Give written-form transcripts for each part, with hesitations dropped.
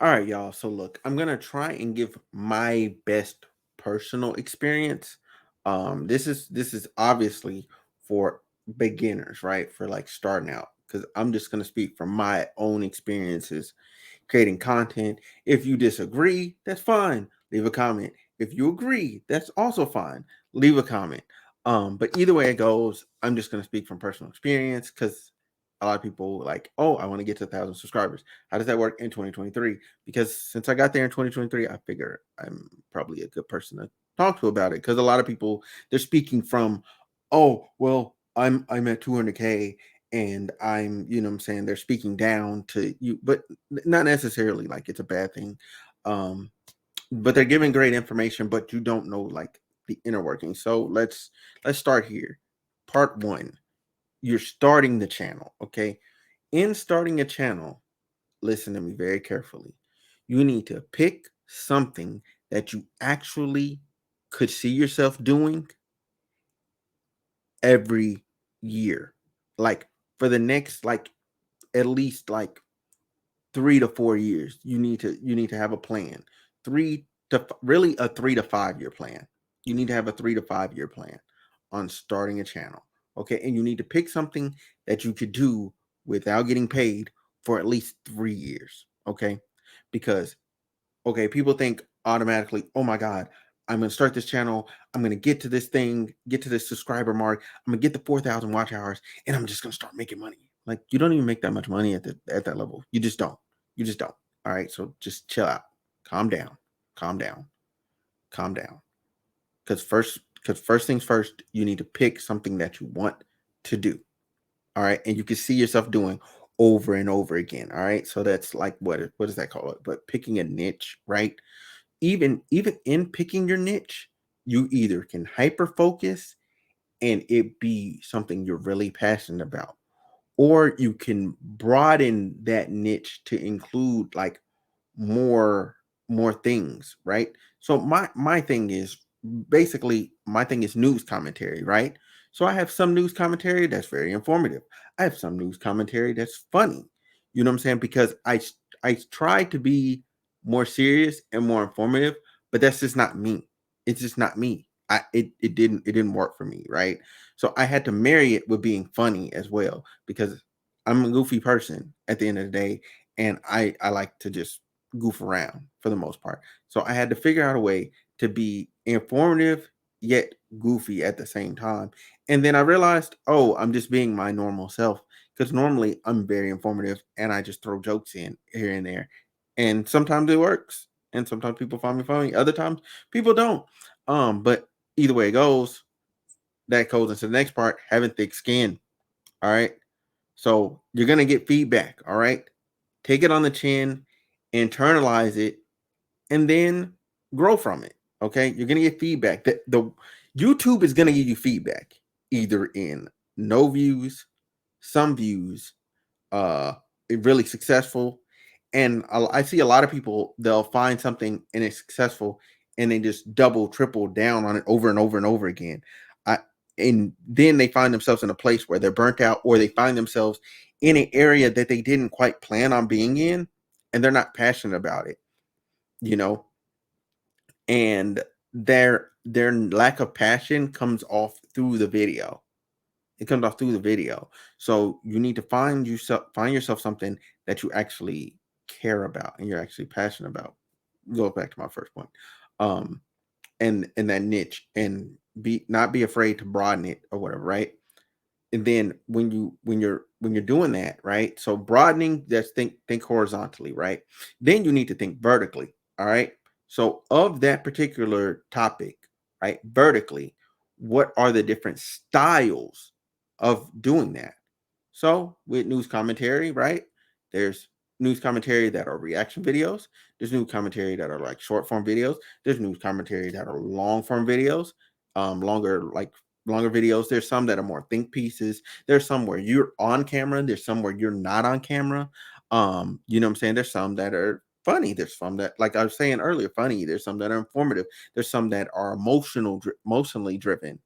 All right, y'all. So look, I'm gonna try and give my best personal experience. This is obviously for beginners, right? For like starting out, because I'm just gonna speak from my own experiences creating content. If you disagree, that's fine. Leave a comment. If you agree, that's also fine. Leave a comment. But either way it goes, I'm just gonna speak from personal experience because a lot of people like, oh, I want to get to 1,000 subscribers. How does that work in 2023? Because since I got there in 2023, I figure I'm probably a good person to talk to about it. Because a lot of people they're speaking from, oh, well, I'm at 200K and I'm, you know what I'm saying, they're speaking down to you, but not necessarily like it's a bad thing. Um, but they're giving great information, but you don't know like the inner working. So let's start here. Part one, you're starting the channel. Okay. In starting a channel, listen to me very carefully. You need to pick something that you actually could see yourself doing every year. Like for the next like at least like 3 to 4 years. You need to have a plan. Really a 3 to 5 year plan. You need to have a 3 to 5 year plan on starting a channel. Okay. And you need to pick something that you could do without getting paid for at least 3 years. Okay. Because okay, people think automatically, oh my God, I'm going to start this channel. I'm going to get to this thing, get to this subscriber mark. I'm going to get the 4,000 watch hours and I'm just going to start making money. Like you don't even make that much money at that level. You just don't. You just don't. All right. So just chill out. Calm down. Calm down. Calm down. Because first things first, you need to pick something that you want to do. All right. And you can see yourself doing over and over again. All right. So that's like what does that call it? But picking a niche, right? Even in picking your niche, you either can hyper focus and it be something you're really passionate about, or you can broaden that niche to include like more more things, right? So my thing is basically my thing is news commentary, right? So I have some news commentary that's very informative. I have some news commentary that's funny. You know what I'm saying? Because I try to be more serious and more informative, but that's just not me. It's just not me. It didn't work for me, right? So I had to marry it with being funny as well because I'm a goofy person at the end of the day, and I like to just goof around for the most part. So I had to figure out a way to be informative yet goofy at the same time. And then I realized, oh, I'm just being my normal self because normally I'm very informative and I just throw jokes in here and there. And sometimes it works and sometimes people find me funny. Other times people don't. But either way it goes, that goes into the next part, having thick skin. All right. So you're gonna get feedback. All right. Take it on the chin, internalize it, and then grow from it. Okay. You're gonna get feedback. The YouTube is gonna give you feedback either in no views, some views, really successful. And I see a lot of people, they'll find something and it's successful and they just double, triple down on it over and over and over again. I, and then they find themselves in a place where they're burnt out or they find themselves in an area that they didn't quite plan on being in and they're not passionate about it, you know, and their lack of passion comes off through the video. It comes off through the video. So you need to find yourself something that you actually care about and you're actually passionate about. Go back to my first point. Um and that niche and be not be afraid to broaden it or whatever, right? And then when you're doing that, right? So broadening, that's think horizontally, right? Then you need to think vertically. All right. So of that particular topic, right? Vertically, what are the different styles of doing that? So with news commentary, right? There's news commentary that are reaction videos. There's news commentary that are like short form videos. There's news commentary that are long form videos, longer videos. There's some that are more think pieces. There's some where you're on camera. There's some where you're not on camera. You know what I'm saying? There's some that are funny. There's some that, like I was saying earlier, funny. There's some that are informative. There's some that are emotionally driven.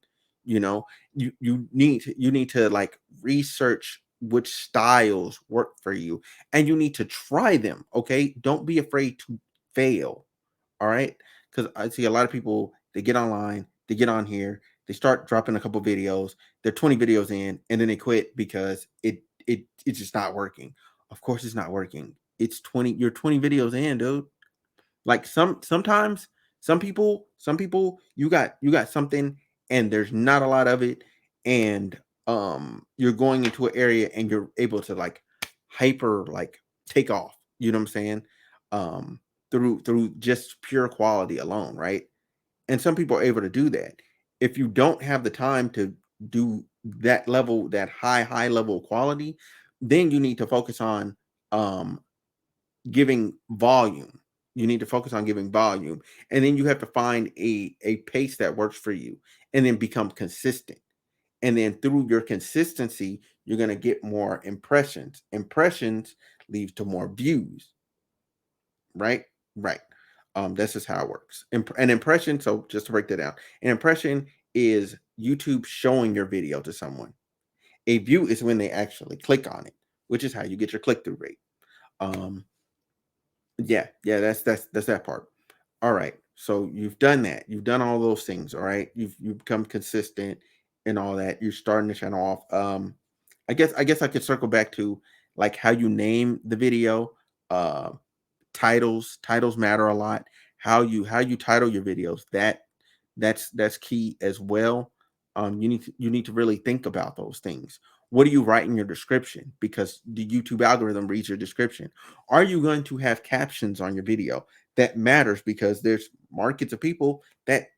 You know, you need to like research which styles work for you, and you need to try them. Okay, don't be afraid to fail. All right, because I see a lot of people, they get online, they get on here, they start dropping a couple videos, they're 20 videos in, and then they quit because it's just not working. Of course it's not working. It's 20, you're 20 videos in, dude. Like sometimes some people you got something, and there's not a lot of it, and you're going into an area and you're able to like hyper like take off, you know what I'm saying? Um through just pure quality alone, right? And some people are able to do that. If you don't have the time to do that level, that high level quality, then you need to focus on um giving volume. You need to focus on giving volume. And then you have to find a pace that works for you, and then become consistent. And then through your consistency, you're going to get more impressions. Impressions leads to more views, right? Right. This is how it works. An impression, so just to break that down, an impression is YouTube showing your video to someone. A view is when they actually click on it, which is how you get your click-through rate. Um, Yeah, yeah, that's that part. All right. So you've done that. You've done all those things, all right? You've become consistent and all that. You're starting the channel off. I guess I could circle back to like how you name the video. Uh titles matter a lot. How you title your videos, that's key as well. You need to really think about those things. What do you write in your description? Because the YouTube algorithm reads your description. Are you going to have captions on your video? That matters because there's markets of people that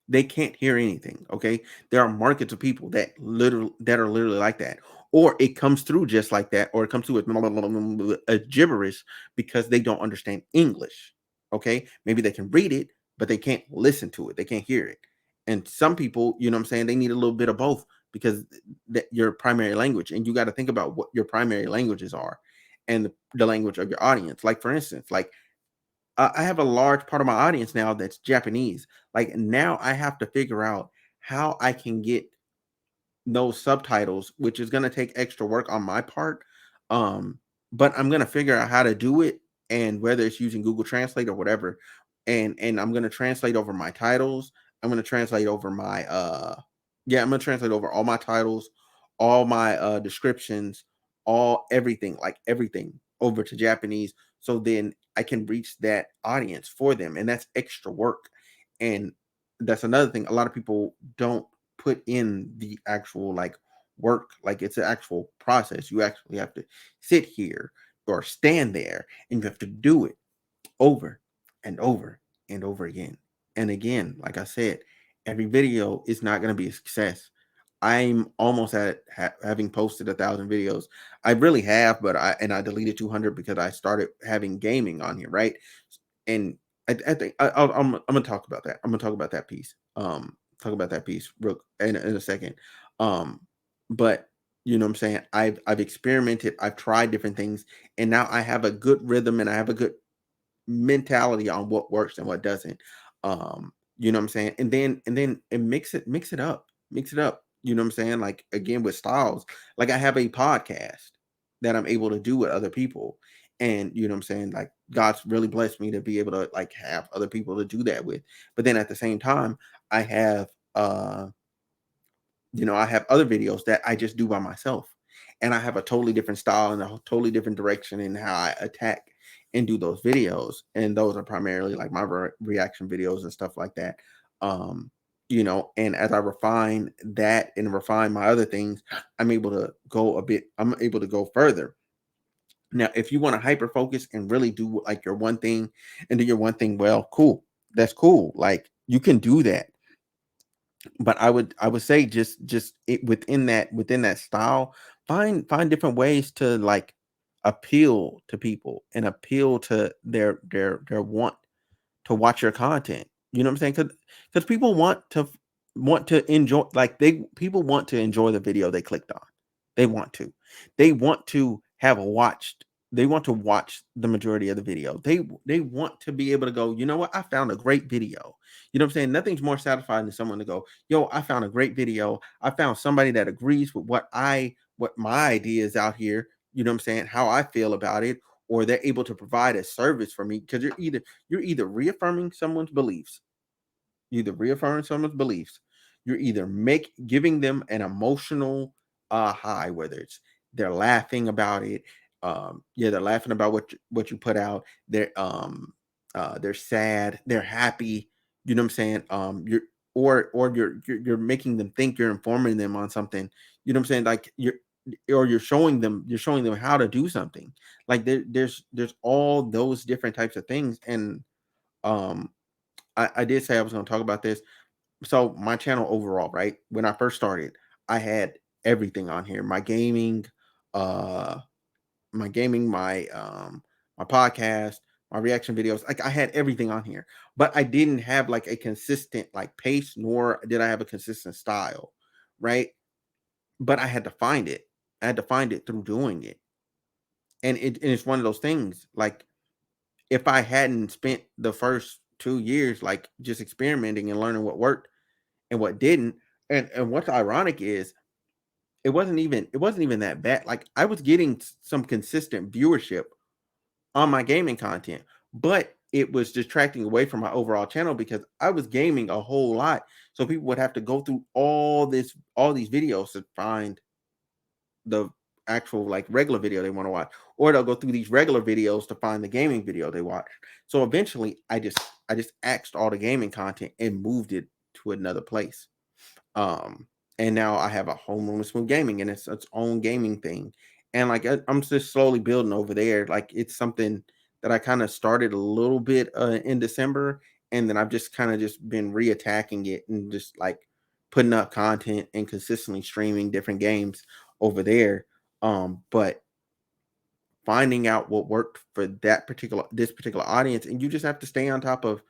they can't hear anything. Okay, there are markets of people that are literally like that, or it comes through just like that, or it comes through with a gibberish because they don't understand English. Okay, maybe they can read it, but they can't listen to it. They can't hear it. And some people, you know what I'm saying, they need a little bit of both because that your primary language, and you got to think about what your primary languages are, and the language of your audience. Like for instance, like I have a large part of my audience now that's Japanese. Like now I have to figure out how I can get those subtitles, which is going to take extra work on my part. Um, but I'm going to figure out how to do it, and whether it's using Google Translate or whatever. And I'm going to translate over my titles. I'm going to translate over my yeah, I'm going to translate over all my titles, all my descriptions, all everything, like everything over to Japanese, so then I can reach that audience for them, and that's extra work. And that's another thing, a lot of people don't put in the actual like work, like it's an actual process. You actually have to sit here or stand there, and you have to do it over and over and over again. And again, like I said, every video is not going to be a success. I'm almost at having posted 1,000 videos. I really have, but I deleted 200 because I started having gaming on here, right? And I think I'm gonna talk about that. I'm gonna talk about that piece. Talk about that piece real in a second. Um, but you know what I'm saying. I've experimented. I've tried different things, and now I have a good rhythm, and I have a good mentality on what works and what doesn't. You know what I'm saying? And mix it up. Mix it up. You know what I'm saying? Like again with styles. Like I have a podcast that I'm able to do with other people. And you know what I'm saying? Like God's really blessed me to be able to like have other people to do that with. But then at the same time, I have I have other videos that I just do by myself. And I have a totally different style and a totally different direction in how I attack and do those videos. And those are primarily like my reaction videos and stuff like that. Um, and as I refine that and refine my other things, I'm able to go further. Now, if you want to hyper focus and really do like your one thing and do your one thing well, cool. That's cool. Like you can do that, but I would say just it within that style, find different ways to like appeal to people and appeal to their want to watch your content. You know what I'm saying? Because people want to enjoy, like people want to enjoy the video they clicked on. They want to have watched. they want to watch the majority of the video. They want to be able to go, you know what, I found a great video. You know what I'm saying? Nothing's more satisfying than someone to go, yo, I found a great video. I found somebody that agrees with what my ideas out here, you know what I'm saying, how I feel about it, or they're able to provide a service for me. Because you're either reaffirming someone's beliefs, either reaffirming someone's beliefs, you're either make giving them an emotional high, whether it's they're laughing about it, yeah, they're laughing about what you put out, they're sad, they're happy, you know what I'm saying, you're or you're making them think, you're informing them on something, you know what I'm saying, like you're showing them how to do something, like there's all those different types of things. And um I did say I was going to talk about this. So my channel overall, right? When I first started, I had everything on here. Uh my podcast, my reaction videos. Like I had everything on here. But I didn't have like a consistent like pace, nor did I have a consistent style, right? But I had to find it. I had to find it through doing it. And it's one of those things like if I hadn't spent the first 2 years like just experimenting and learning what worked and what didn't. And what's ironic is it wasn't even that bad. Like I was getting some consistent viewership on my gaming content, but it was distracting away from my overall channel because I was gaming a whole lot. So people would have to go through all these videos to find the actual like regular video they want to watch, or they'll go through these regular videos to find the gaming video they watch. So eventually I just axed all the gaming content and moved it to another place. Um, and now I have a homeroom with smooth gaming, and it's its own gaming thing. And like I'm just slowly building over there. Like it's something that I kind of started a little bit in December, and then I've just kind of just been reattacking it and just like putting up content and consistently streaming different games over there. But finding out what worked for this particular audience, and you just have to stay on top of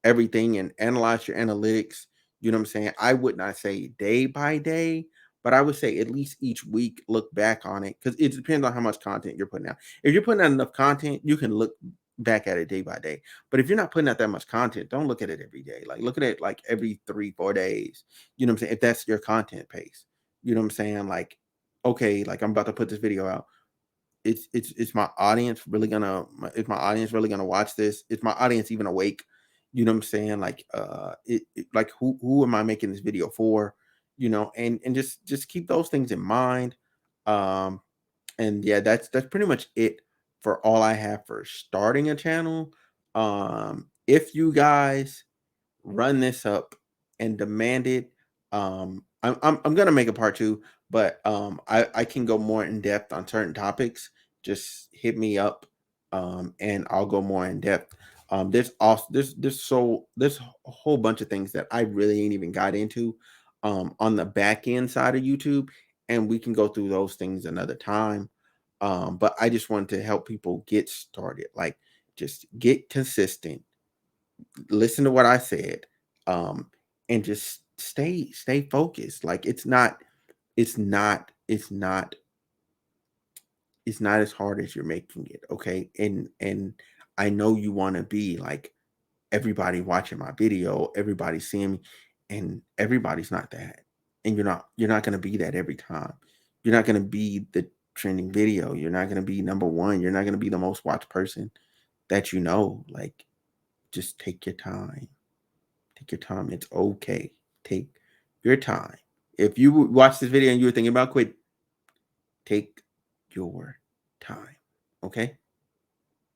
everything and analyze your analytics. You know what I'm saying? I would not say day by day, but I would say at least each week look back on it, because it depends on how much content you're putting out. If you're putting out enough content, you can look back at it day by day. But if you're not putting out that much content, don't look at it every day. Like look at it like every 3 4 days. You know what I'm saying? If that's your content pace, you know what I'm saying? Like, okay, like I'm about to put this video out, it's my audience really gonna is my audience really gonna watch this? Is my audience even awake? You know what I'm saying? Like like who am I making this video for? You know, and just keep those things in mind. Um and yeah, that's pretty much it for all I have for starting a channel. If you guys run this up and demand it. I'm gonna make a part two, but I can go more in depth on certain topics. Just hit me up, and I'll go more in depth. There's also there's a whole bunch of things that I really ain't even got into, on the back end side of YouTube, and we can go through those things another time. But I just wanted to help people get started, like just get consistent, listen to what I said, um, and just stay focused. Like it's not it's not it's not as hard as you're making it. Okay. And I know you want to be like everybody watching my video, everybody seeing me, and everybody's not that. And you're not gonna be that every time. You're not gonna be the trending video. You're not gonna be number one. You're not gonna be the most watched person that you know. Like just take your time. Take your time. It's okay. Take your time. If you watch this video and you were thinking about quit, take your time. Okay?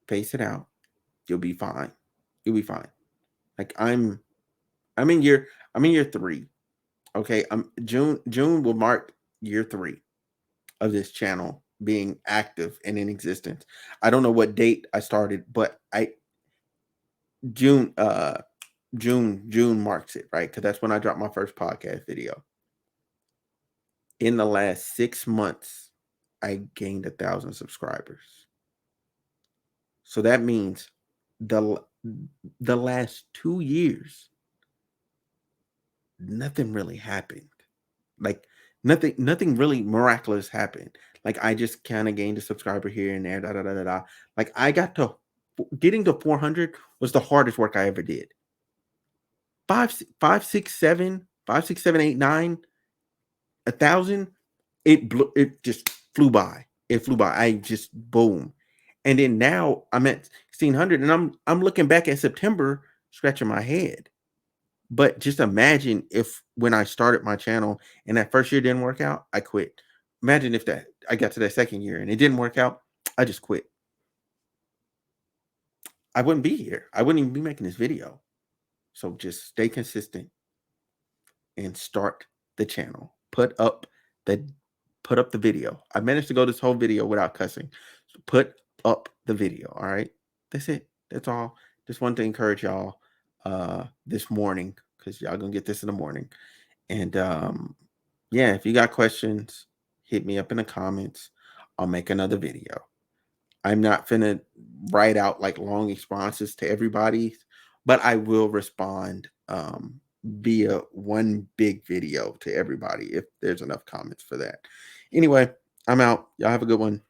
Pace it out. You'll be fine. You'll be fine. Like I'm in year I'm in year 3. Okay? June will mark year 3 of this channel being active and in existence. I don't know what date I started, but I June June marks it, right? Cuz that's when I dropped my first podcast video. In the last 6 months, I gained 1,000 subscribers. So that means the the last 2 years, nothing really happened. Like nothing really miraculous happened. Like I just kind of gained a subscriber here and there, da da da da da. Like I got to getting to 400 was the hardest work I ever did. Five, six, seven, 5, 6, 7, 8, 9, 1,000. It just flew by. It flew by. I just boom. And then now I'm at 1,600, and I'm looking back at September, scratching my head. But just imagine if when I started my channel and that first year didn't work out, I quit. Imagine if that I got to that second year and it didn't work out, I just quit. I wouldn't be here. I wouldn't even be making this video. So just stay consistent and start the channel. The put up the video. I managed to go this whole video without cussing. So put up the video. All right. That's it. That's all. Just wanted to encourage y'all this morning, because y'all gonna get this in the morning. And yeah, if you got questions, hit me up in the comments. I'll make another video. I'm not finna write out like long responses to everybody, but I will respond via one big video to everybody if there's enough comments for that. Anyway, I'm out. Y'all have a good one.